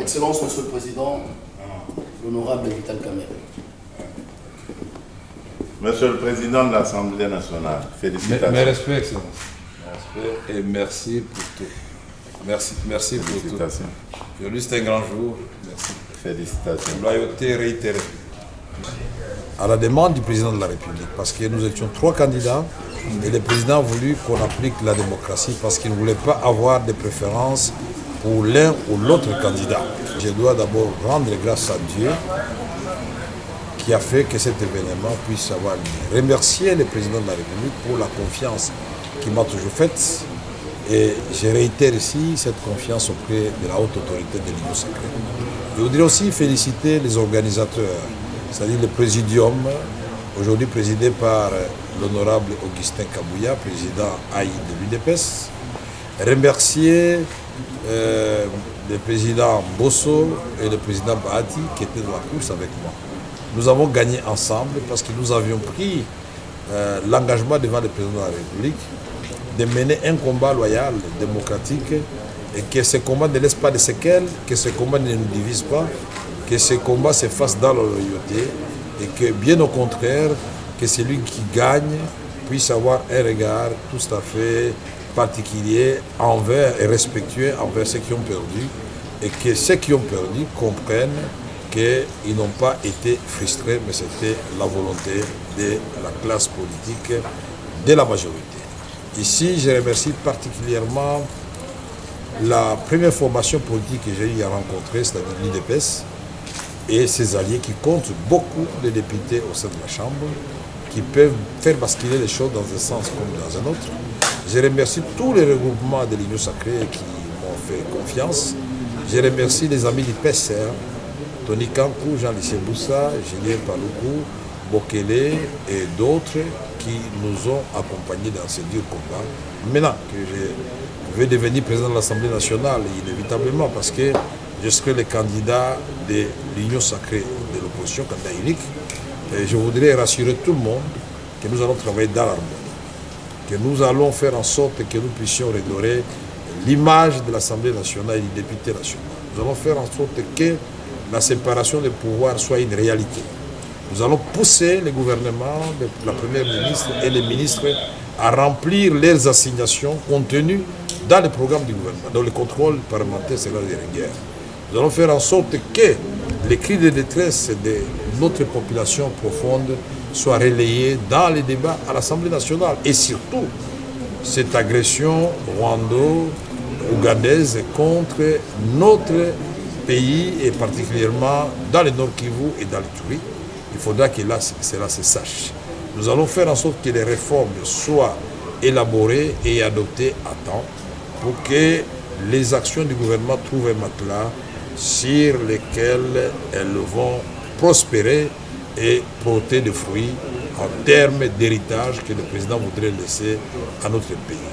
Excellence, Monsieur le Président, l'honorable Vital Kamerhe. Monsieur le Président de l'Assemblée nationale, félicitations. Mes respects, Excellence. Mes respects et merci pour tout. Merci pour tout. Aujourd'hui, c'est un grand jour. Merci. Félicitations. Loyauté réitérée. À la demande du président de la République, parce que nous étions 3 candidats et le président a voulu qu'on applique la démocratie parce qu'il ne voulait pas avoir de préférence pour l'un ou l'autre candidat. Je dois d'abord rendre grâce à Dieu qui a fait que cet événement puisse avoir lieu. Remercier le président de la République pour la confiance qu'il m'a toujours faite et je réitère ici cette confiance auprès de la haute autorité de l'Union sacrée. Je voudrais aussi féliciter les organisateurs, c'est-à-dire le présidium, aujourd'hui présidé par l'honorable Augustin Kabouya, président AI de l'UDPS. Remercier le président Bosso et le président Bahati qui étaient dans la course avec moi. Nous avons gagné ensemble parce que nous avions pris l'engagement devant le président de la République de mener un combat loyal, démocratique, et que ce combat ne laisse pas de séquelles, que ce combat ne nous divise pas, que ce combat se fasse dans la loyauté, et que bien au contraire, que celui qui gagne puisse avoir un regard tout à fait particulier envers et respectueux envers ceux qui ont perdu, et que ceux qui ont perdu comprennent qu'ils n'ont pas été frustrés, mais c'était la volonté de la classe politique, de la majorité. Ici, je remercie particulièrement la première formation politique que j'ai eu à rencontrer, c'est-à-dire l'UDPS, et ses alliés qui comptent beaucoup de députés au sein de la Chambre, qui peuvent faire basculer les choses dans un sens comme dans un autre. Je remercie tous les regroupements de l'Union sacrée qui m'ont fait confiance. Je remercie les amis du PCR, Tony Kankou, Jean-Lycée Boussa, Julien Paloukou, Bokele et d'autres qui nous ont accompagnés dans ce dur combat. Maintenant que je vais devenir président de l'Assemblée nationale, inévitablement, parce que je serai le candidat de l'Union sacrée de l'opposition, candidat unique, et je voudrais rassurer tout le monde que nous allons travailler dans l'harmonie, que nous allons faire en sorte que nous puissions redorer l'image de l'Assemblée nationale et du député national. Nous allons faire en sorte que la séparation des pouvoirs soit une réalité. Nous allons pousser le gouvernement, la première ministre et les ministres à remplir leurs assignations contenues dans le programme du gouvernement, dont le contrôle parlementaire sera de rigueur. Nous allons faire en sorte que les cris de détresse de notre population profonde soient relayés dans les débats à l'Assemblée nationale. Et surtout, cette agression rwando-ougandaise contre notre pays, et particulièrement dans le Nord Kivu et dans le Turi, il faudra que là, cela se sache. Nous allons faire en sorte que les réformes soient élaborées et adoptées à temps pour que les actions du gouvernement trouvent un matelas sur lesquels elles vont prospérer et porter des fruits en termes d'héritage que le président voudrait laisser à notre pays.